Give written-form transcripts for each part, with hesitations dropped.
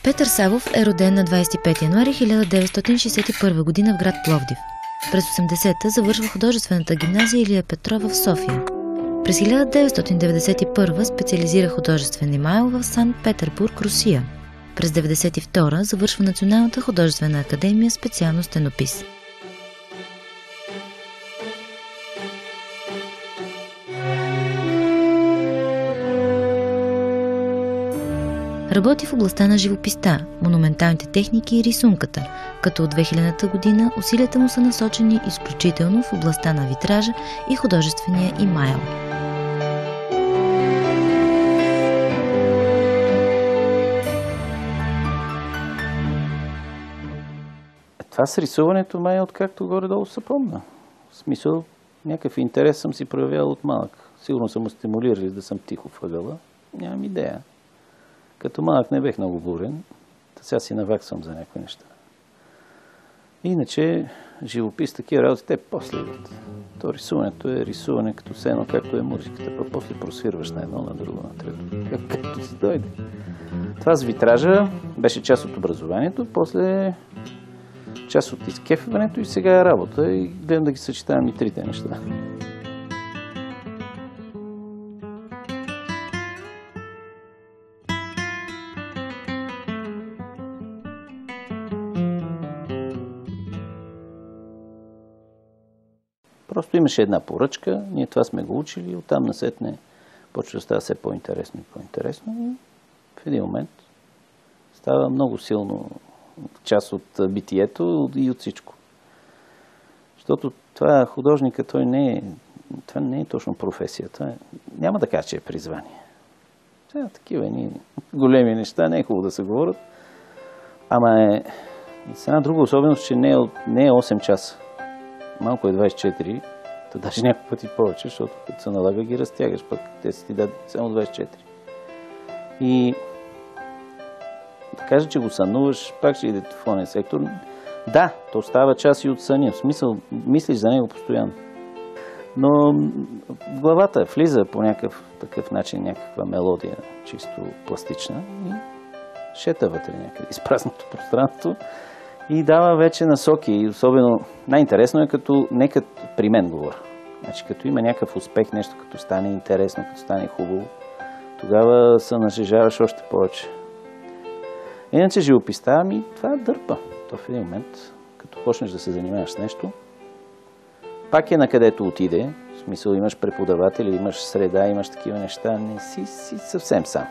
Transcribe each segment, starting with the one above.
Петър Савов е роден на 25 януари 1961 г. в град Пловдив. През 80-та завършва художествената гимназия Илия Петрова в София. През 1991 специализира художествен емайл в Санкт-Петербург, Русия. През 1992 завършва Националната художествена академия, специално стенопис. Работи в областта на живописта, монументалните техники и рисунката, като от 2000-та година усилията му са насочени изключително в областта на витража и художествения емайл. Това с рисуването май откакто горе-долу се помня. В смисъл, някакъв интерес съм си проявявал от малък. Сигурно съм стимулирали да съм тихо въгъла. Нямам идея. Като малък не бех много бурен. Сега си наваксвам за някои неща. Иначе, живопис, такива работи, те после идват. То рисуването е рисуване като все едно, както е музиката. Па после просвирваш на едно, на друго, на трето. Както си дойде. Това с витража беше част от образованието, после част от изкефването и сега е работа. И гледам да ги съчетавам и трите неща. Просто имаше една поръчка, ние това сме го учили, оттам насетне почва да става все по-интересно и по-интересно. И в един момент става много силно част от битието и от всичко. Защото това художника, това не е точно професия. Няма да кажа, че е призвание. Това такива големи неща, не е хубаво да се говорят. Ама е с една друга особеност, че не е 8 часа. Малко е 24, то даже няколко пъти повече, защото като се налага ги разтягаш, пък те си ти дадат само 24. И да кажа, че го сънуваш, пак ще иде в онен сектор. Да, то става част и от съня, в смисъл, мислиш за него постоянно. Но в главата влиза по някакъв такъв начин някаква мелодия, чисто пластична и шета вътре някъде из празното пространство. И дава вече насоки. И особено най-интересно е нека при мен говоря. Значи като има някакъв успех, нещо като стане интересно, като стане хубаво, тогава се нажежаваш още повече. Иначе живописта, това дърпа. То в един момент, като почнеш да се занимаваш с нещо, пак е на където отиде. В смисъл имаш преподаватели, имаш среда, имаш такива неща. Не си съвсем сам.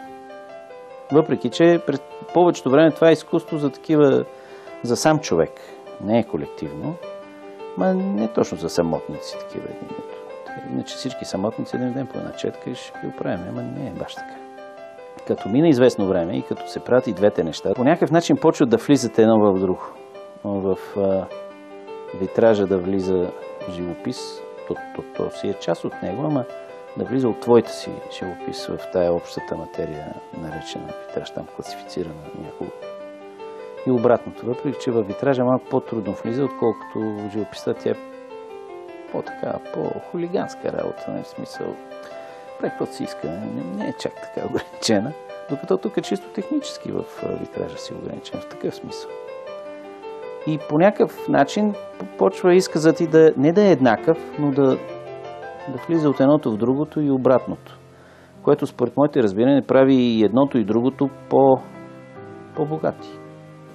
Въпреки, че през повечето време това е изкуство за сам човек. Не е колективно, ма не точно за самотници такива. Иначе всички самотници един ден по една четка и ще ги оправим. Ама не е баш така. Като мина известно време и като се правят и двете неща, по някакъв начин почват да влизат едно в друго. В витража да влиза живопис, то си е част от него, ама да влиза от твоята си живопис в тая общата материя, наречена витраж, там класифицирана някога. И обратното, въпреки че във витража малко по-трудно влиза, отколкото в живописта тя е по-хулиганска работа, в смисъл. Прави каквото си иска, не е чак така ограничена, докато тук е чисто технически в витража си ограничен, в такъв смисъл. И по някакъв начин почва изказът ти не да е еднакъв, но да влиза от едното в другото и обратното, което според моите разбиране прави и едното и другото по-богати.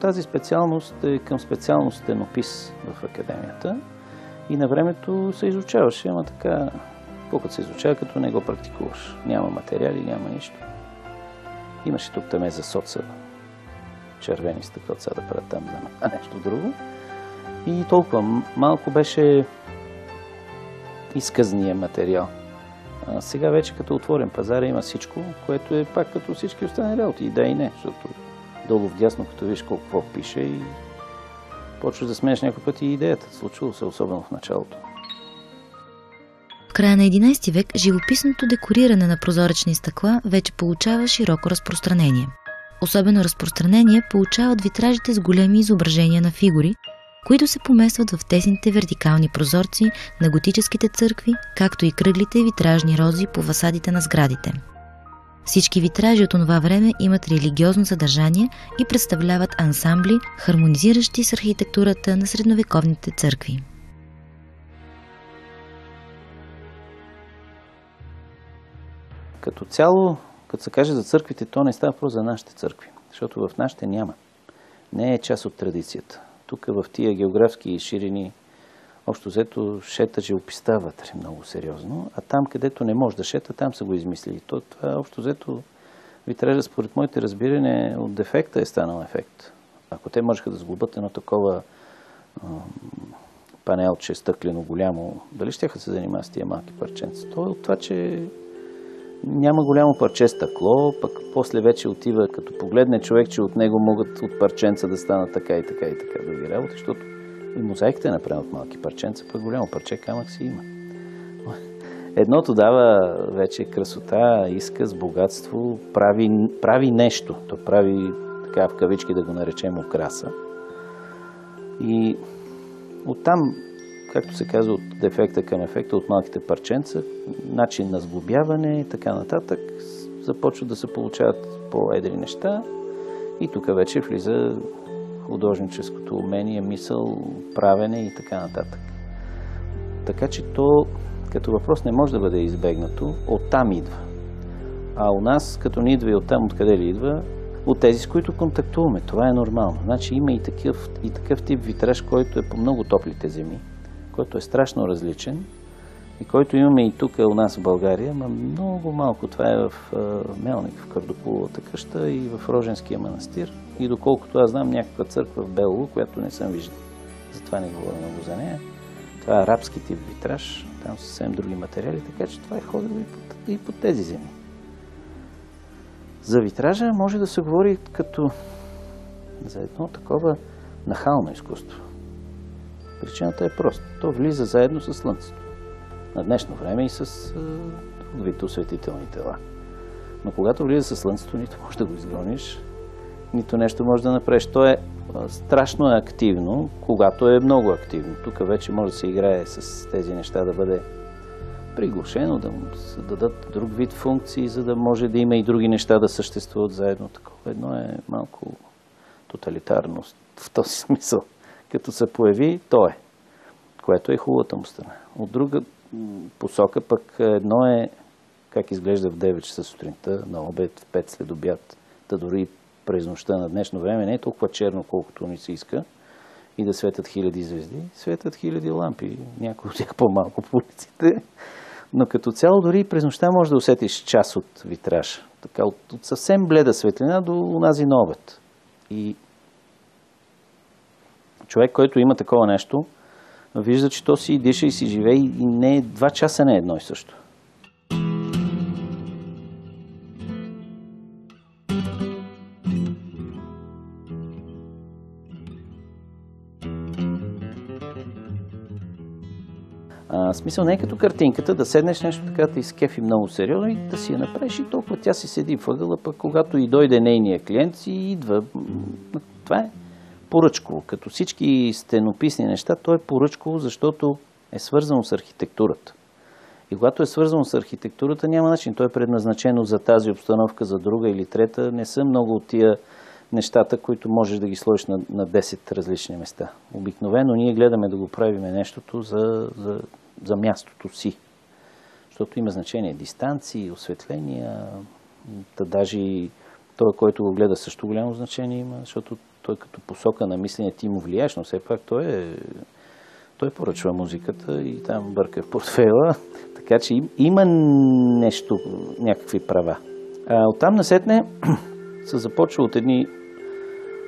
Тази специалност е към специалност стенопис в академията и на времето се изучаваше, ама така, колкото се изучава, като не го практикуваш. Няма материали, няма нищо. Имаше тук таме за соца, червени стъкълца да правят там, а нещо друго. И толкова малко беше изказния материал. А сега вече като отворен пазар има всичко, което е пак като всички останали работи. И да и не, защото долу вдясно, като виж какво пише и почваш да сменяш някой път и идеята. Случило се особено в началото. В края на 11 век живописното декориране на прозоречни стъкла вече получава широко разпространение. Особено разпространение получават витражите с големи изображения на фигури, които се поместват в тесните вертикални прозорци на готическите църкви, както и кръглите витражни рози по фасадите на сградите. Всички витражи от онова време имат религиозно съдържание и представляват ансамбли, хармонизиращи с архитектурата на средновековните църкви. Като цяло, като се каже за църквите, то не става просто за нашите църкви, защото в нашите няма. Не е част от традицията. Тук в тия географски ширини, общо взето, шета живописта вътре много сериозно, а там, където не може да шета, там са го измислили. Това общо взето витража, според моите разбиране, от дефекта е станал ефект. Ако те можеха да сглобят едно такова панелче стъклено голямо, дали щеха се занимава с тия малки парченца? То е от това, че няма голямо парче стъкло, пък после вече отива, като погледне човек, че от него могат от парченца да станат така и така и така други работи, защото и мозайките направят от малки парченца, пък голямо парче камък си има. Едното дава вече красота, изказ, богатство, прави нещо. То прави, така в кавички да го наречем, украса. И оттам, както се казва, от дефекта към ефекта, от малките парченца, начин на сглобяване и така нататък, започват да се получават по-едри неща. И тук вече влиза художническото умение, мисъл, правене и така нататък. Така че то като въпрос не може да бъде избегнато, оттам идва. А у нас, като не идва и оттам, откъде ли идва? От тези, с които контактуваме. Това е нормално. Значи има и такъв тип витраж, който е по много топлите земи, който е страшно различен и който имаме и тук у нас в България, но много малко. Това е в Мелник, в Кардополовата къща и в Роженския манастир. И доколкото аз знам някаква църква в Белово, която не съм виждал. Затова не говоря много за нея. Това е арабски тип витраж, там са съвсем други материали, така че това е ходило и по тези земи. За витража може да се говори като за едно такова нахално изкуство. Причината е проста. То влиза заедно с Слънцето. На днешно време и с друг вид осветителни тела. Но когато влиза с Слънцето, нито можеш да го изгониш, нито нещо може да направиш. То е страшно активно, когато е много активно. Тук вече може да се играе с тези неща, да бъде приглушено, да му се дадат друг вид функции, за да може да има и други неща да съществуват заедно. Такова едно е малко тоталитарно в този смисъл. Като се появи, то е, което е хубавата му страна. От друга посока пък едно е как изглежда в 9 часа сутринта, на обед, в 5 след обяд, да дори през нощта на днешно време не е толкова черно, колкото ни се иска и да светят хиляди звезди. Светят хиляди лампи, някои от тях по-малко по улиците. Но като цяло дори през нощта можеш да усетиш част от витраж. Така, от съвсем бледа светлина до унази на обед. И човек, който има такова нещо, вижда, че то си диша и си живее и не 2 часа не е едно и също. Смисъл не е като картинката, да седнеш нещо така, да ти изкефи много сериозно и да си я направиш и толкова тя си седи в ъгъла, пък когато и дойде нейния клиент си идва. Това е поръчково. Като всички стенописни неща, то е поръчково, защото е свързано с архитектурата. И когато е свързано с архитектурата, няма начин. То е предназначено за тази обстановка, за друга или трета. Не са много от тия нещата, които можеш да ги сложиш на 10 различни места. Обикновено ние гледаме да го правим нещото за мястото си. Защото има значение дистанции, осветления, даже и той, който го гледа, също голямо значение има, защото той като посока на мислене ти му влияеш, но все пак той поръчва музиката и там бърка в портфейла, така че има нещо, някакви права. Оттам насетне се започва от едни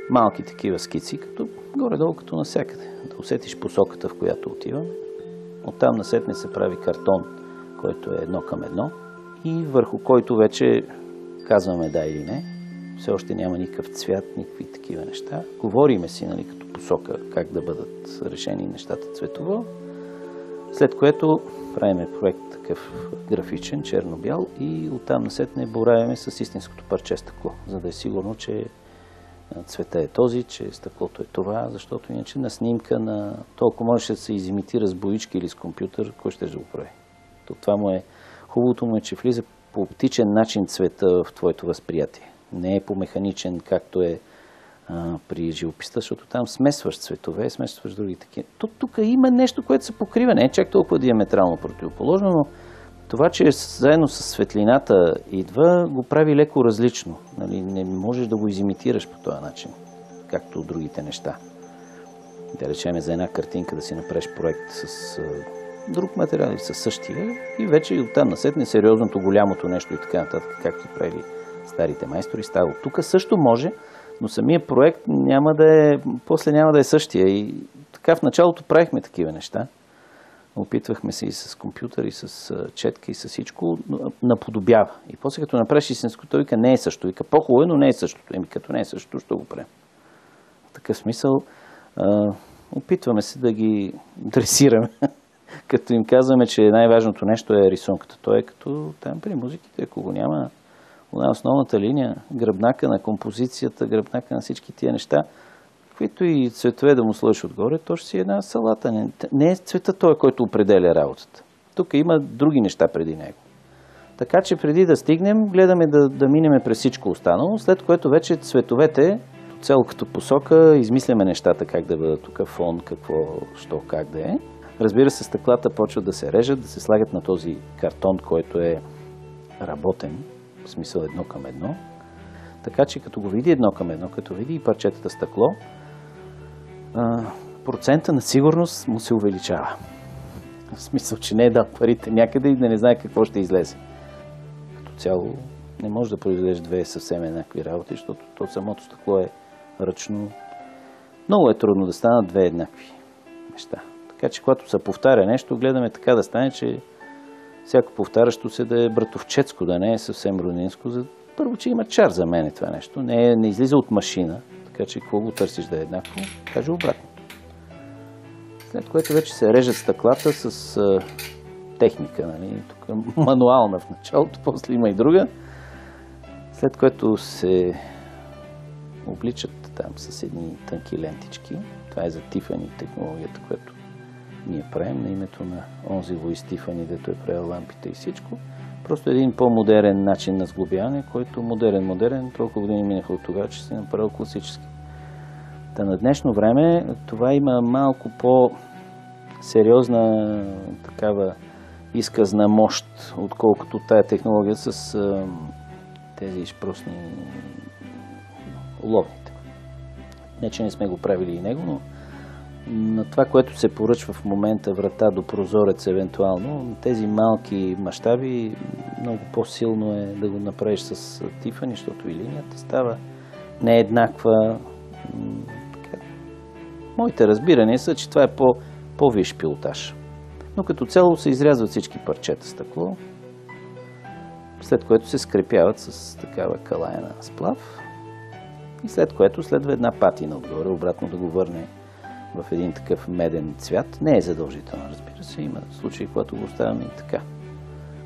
малки такива скици, като горе-долу като навсякъде. Да усетиш посоката, в която отиваме. Оттам насетне се прави картон, който е 1:1 и върху който вече казваме да или не. Все още няма никакъв цвят, никакви такива неща. Говориме си, нали, като посока как да бъдат решени нещата цветово. След което правиме проект такъв графичен, черно-бял и оттам насетне боравяме с истинското парче стъкло, за да е сигурно, че цвета е този, че стъклото е това, защото иначе на снимка на толкова може да се изимитира с боички или с компютър, кой ще да го прави. Това му е, хубавото му е, че влиза по оптичен начин цвета в твоето възприятие. Не е по механичен, както е при живописта, защото там смесваш цветове, смесваш други такива. Тук има нещо, което се покрива. Не е чак толкова диаметрално противоположно, но това, че заедно с светлината идва, го прави леко различно. Нали? Не можеш да го изимитираш по този начин, както другите неща. Да речем за една картинка да си направиш проект с друг материал или със същия и вече и оттам насетне сериозното, голямото нещо и така нататък, както правили старите майстори, става. Тук също може, но самия проект после няма да е същия. И така в началото правихме такива неща. Опитвахме се и с компютър, и с четка, и с всичко, наподобява. И после като направиш истинско, той вика не е също. Вика по-хубаво, но не е същото. Еми като не е същото, ще го правим. В такъв смисъл опитваме се да ги дресираме. Като им казваме, че най-важното нещо е рисунката. Той е като там при музиките, ако го няма основната линия, гръбнака на композицията, гръбнака на всички тия неща, каквито и цветове да му сложиш отгоре, то ще си една салата. Не е цвета той, който определя работата. Тук има други неща преди него. Така че преди да стигнем, гледаме да минеме през всичко останало, след което вече цветовете, цяло като посока, измисляме нещата как да бъдат тук, фон, какво, що, как да е. Разбира се, стъклата почват да се режат, да се слагат на този картон, който е работен, в смисъл 1:1. Така че като го види 1:1, като види и парчетата стъкло, процента на сигурност му се увеличава. В смисъл, че не е дал парите някъде и да не знае какво ще излезе. Като цяло не може да произведеш две съвсем еднакви работи, защото то самото стъкло е ръчно. Много е трудно да станат две еднакви неща. Така че когато се повтаря нещо, гледаме така да стане, че всяко повтарящо се да е братовчетско, да не е съвсем роднинско. Първо, че има чар за мен това нещо. Не излиза от машина, така че какво го търсиш да е еднакво, каже обратно. След което вече се режат стъклата с техника, нали? Тук мануална в началото, после има и друга. След което се обличат там с едни тънки лентички. Това е за Тифани технологията, която ние правим на името на онзи Луис Тифани, дето е правил лампите и всичко. Просто един по-модерен начин на сглобяване, който модерен, толкова години минаха от тогава, че си направил класически. Та на днешно време това има малко по-сериозна такава изказна мощ, отколкото тая технология с тези шпросни уловните. Не, че не сме го правили и него, но на това, което се поръчва в момента, врата до прозорец евентуално, тези малки мащаби, много по-силно е да го направиш с Тифани, защото и линията става нееднаква. Моите разбирания са, че това е по-висш пилотаж. Но като цяло се изрязват всички парчета стъкло, след което се скрепяват с такава калаяна сплав и след което следва една патина отгоре, обратно да го върне в един такъв меден цвят. Не е задължително, разбира се. Има случаи, когато го оставяме и така.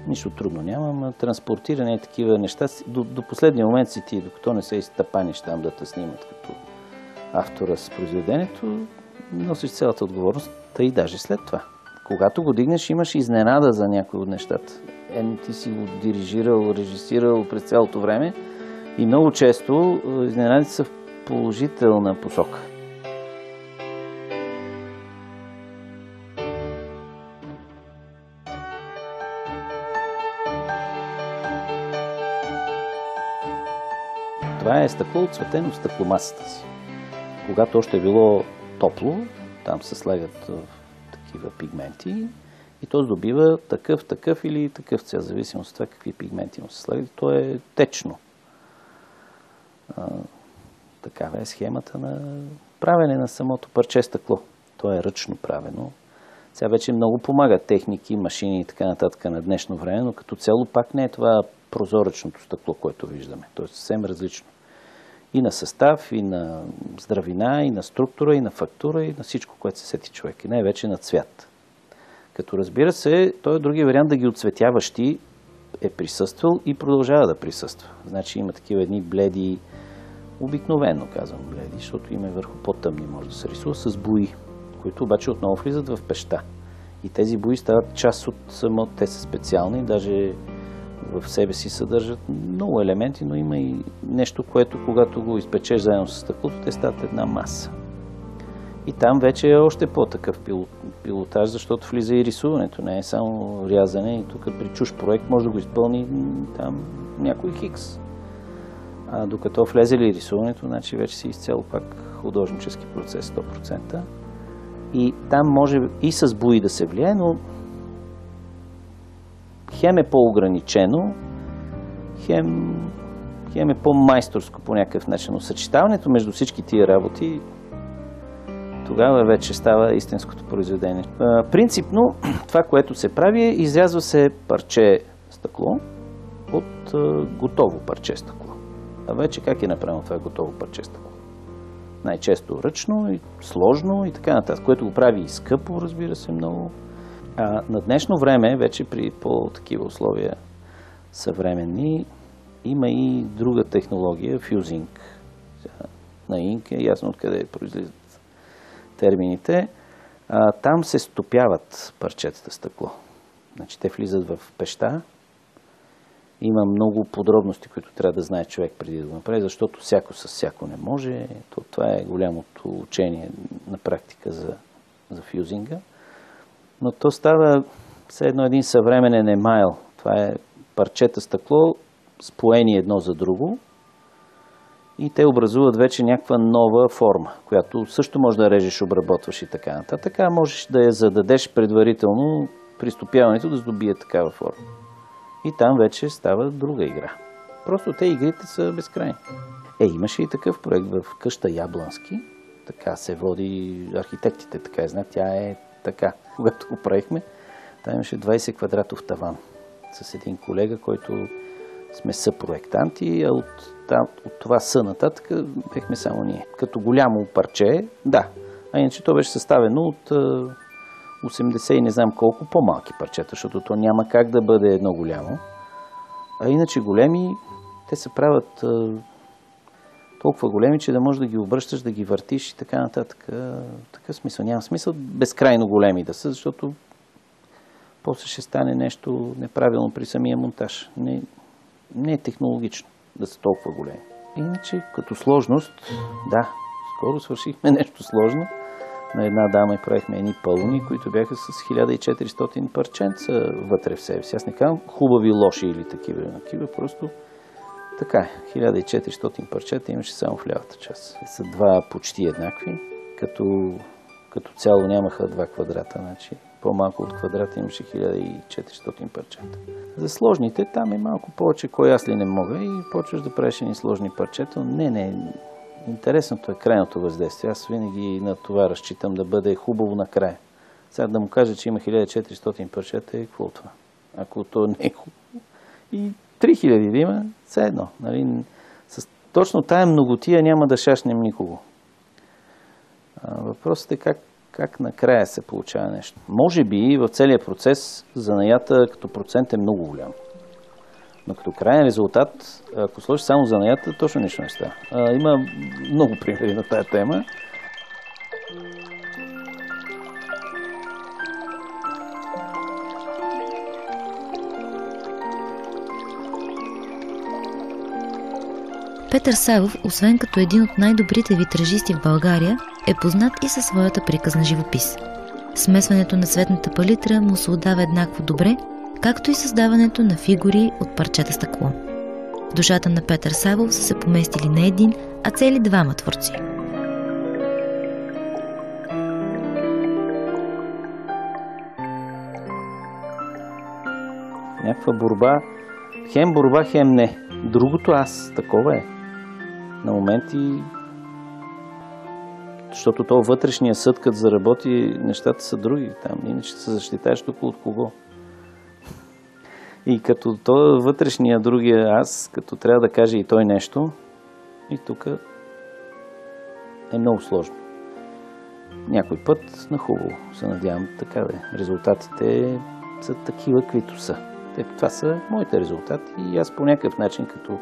Нищо трудно няма, транспортиране и такива неща. До последния момент си ти, докато не се изтъпаниш там да те снимат като автора с произведението, носиш цялата отговорност, и даже след това. Когато го дигнеш, имаш изненада за някои от нещата. Ти си го дирижирал, режисирал през цялото време и много често изненадите са в положителна посока. Това е стъкло, отцветено в стъкломасата си. Когато още е било топло, там се слагат такива пигменти и то добива такъв или такъв цвят, зависимо от това какви пигменти му се слагат. То е течно. Такава е схемата на правене на самото парче стъкло. То е ръчно правено. Сега вече много помагат техники, машини и така нататък на днешно време, но като цяло пак не е това прозоречното стъкло, което виждаме. То е съвсем различно. И на състав, и на здравина, и на структура, и на фактура, и на всичко, което се сети човек. И най-вече на цвят. Като разбира се, той е другия вариант да ги отцветяваш ти е присъствал и продължава да присъства. Значи има такива едни бледи, обикновено казвам бледи, защото има върху по-тъмни може да се рисува с бои, които обаче отново влизат в пеща. И тези бои стават част от те са специални, даже в себе си съдържат много елементи, но има и нещо, което когато го изпечеш заедно с стъклото, те стават една маса. И там вече е още по-такъв пилотаж, защото влиза и рисуването, не е само рязане. И тук при чуж проект може да го изпълни там някой хикс. А докато влезе ли рисуването, значи вече си изцяло пак художнически процес 100%. И там може и с бои да се влияе, но хем е по-ограничено, хем е по-майсторско по някакъв начин. Но съчетаването между всички тия работи тогава вече става истинското произведение. Принципно това, което се прави е, изрязва се парче стъкло от готово парче стъкло. А вече как е направено това готово парче стъкло? Най-често ръчно и сложно и така нататък, което го прави и скъпо, разбира се, много. А на днешно време, вече при по-такива условия съвременни, има и друга технология, фюзинг. На инк е ясно откъде произлизат термините. Там се стопяват парчетата стъкло. Значи те влизат в пеща. Има много подробности, които трябва да знае човек преди да го направи, защото всяко с всяко не може. Това е голямото учение на практика за фюзинга. Но то става все едно един съвременен емайл. Това е парчета стъкло, споени едно за друго. И те образуват вече някаква нова форма, която също може да режеш, обработваш и така нататък. Така можеш да я зададеш предварително при стопяването да здобие такава форма. И там вече става друга игра. Просто те игрите са безкрайни. Имаше и такъв проект в къща Яблански. Така се води, архитектите така знаят, тя е така. Когато го правихме, там имаше 20 квадратов таван с един колега, който сме съпроектанти, а от това съ нататък бехме само ние. Като голямо парче, да. А иначе то беше съставено от 80 и не знам колко по-малки парчета, защото то няма как да бъде едно голямо. А иначе големи, те се правят толкова големи, че да можеш да ги обръщаш, да ги въртиш и така нататък. Такъв смисъл. Няма смисъл безкрайно големи да са, защото после ще стане нещо неправилно при самия монтаж. Не е технологично да са толкова големи. Иначе, като сложност, да, скоро свършихме нещо сложно. На една дама и правихме едни пълни, които бяха с 1400 парченца вътре в себе си. Аз не казвам хубави, лоши или такива, просто така е. 1400 парчета имаше само в лявата част. Са два почти еднакви, като цяло нямаха 2 квадрата, значи по-малко от квадрата имаше 1400 парчета. За сложните там е малко повече, кой аз ли не мога и почваш да правиш едни сложни парчета. Не. Интересното е крайното въздействие. Аз винаги на това разчитам да бъде хубаво накрая. Сега да му кажа, че има 1400 парчета, какво това? Ако то не е хубаво. И 3000 да има, все едно. Нали? С точно тая многотия няма да шашнем никого. Въпросът е как накрая се получава нещо. Може би в целия процес занаята като процент е много голям. Но като крайен резултат, ако сложиш само занаята, точно нищо не става. Има много примери на тая тема. Петър Савов, освен като един от най-добрите витражисти в България, е познат и със своята приказна живопис. Смесването на цветната палитра му се отдава еднакво добре, както и създаването на фигури от парчета стъкло. В душата на Петър Савов са се поместили не един, а цели 2 творци. Някаква борба, хем не. Другото аз, такова е. На моменти, защото то вътрешния съд, като заработи, нещата са други там. Иначе се защитаеш тук от кого. И като то вътрешния, другия аз, като трябва да каже и той нещо, и тук е много сложно. Някой път на хубаво се надявам така да е. Резултатите са такива, каквито са. Това са моите резултати и аз по някакъв начин като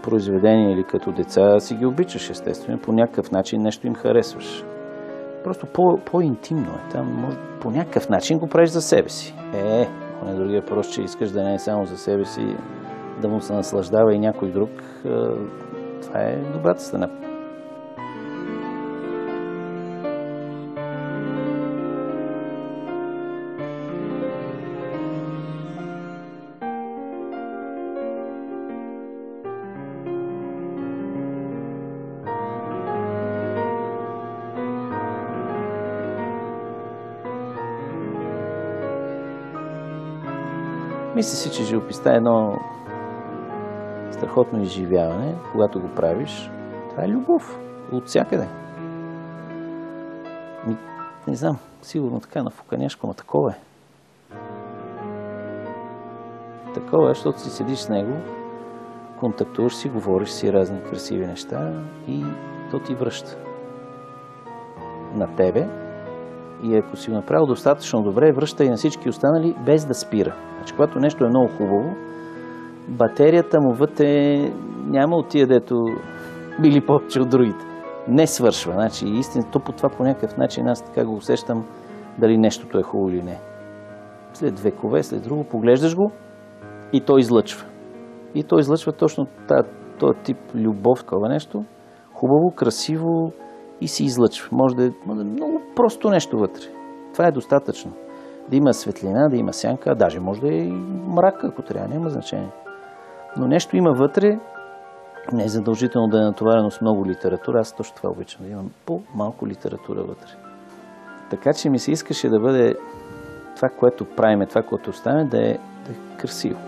произведение или като деца си ги обичаш, естествено. По някакъв начин нещо им харесваш. Просто по-интимно е. Там по някакъв начин го правиш за себе си. поне другия прост, че искаш да не е само за себе си, да му се наслаждава и някой друг. Това е добрата страна. Мисля си, че живописта е едно страхотно изживяване, когато го правиш. Това е любов от всякъде. Не знам, сигурно така на фуканяшко, но такова е. Такова е, защото си седиш с него, контактуваш си, говориш си разни красиви неща и то ти връща на тебе. И ако си го направил достатъчно добре, връща и на всички останали, без да спира. Значи, когато нещо е много хубаво, батерията му вътре няма от тия, дето били повече от другите. Не свършва. Значи, истина, то по това по някакъв начин аз така го усещам дали нещото е хубаво или не. След векове, след друго, поглеждаш го и той излъчва. И той излъчва точно този тип любов, такова нещо. Хубаво, красиво и се излъчва. Може да е много просто нещо вътре. Това е достатъчно. Да има светлина, да има сянка, даже може да е и мрак, ако трябва, няма значение. Но нещо има вътре, не е задължително да е натоварено с много литература, аз точно това обичам, да имам по-малко литература вътре. Така че ми се искаше да бъде това, което правиме, това, което оставяме, да е красиво.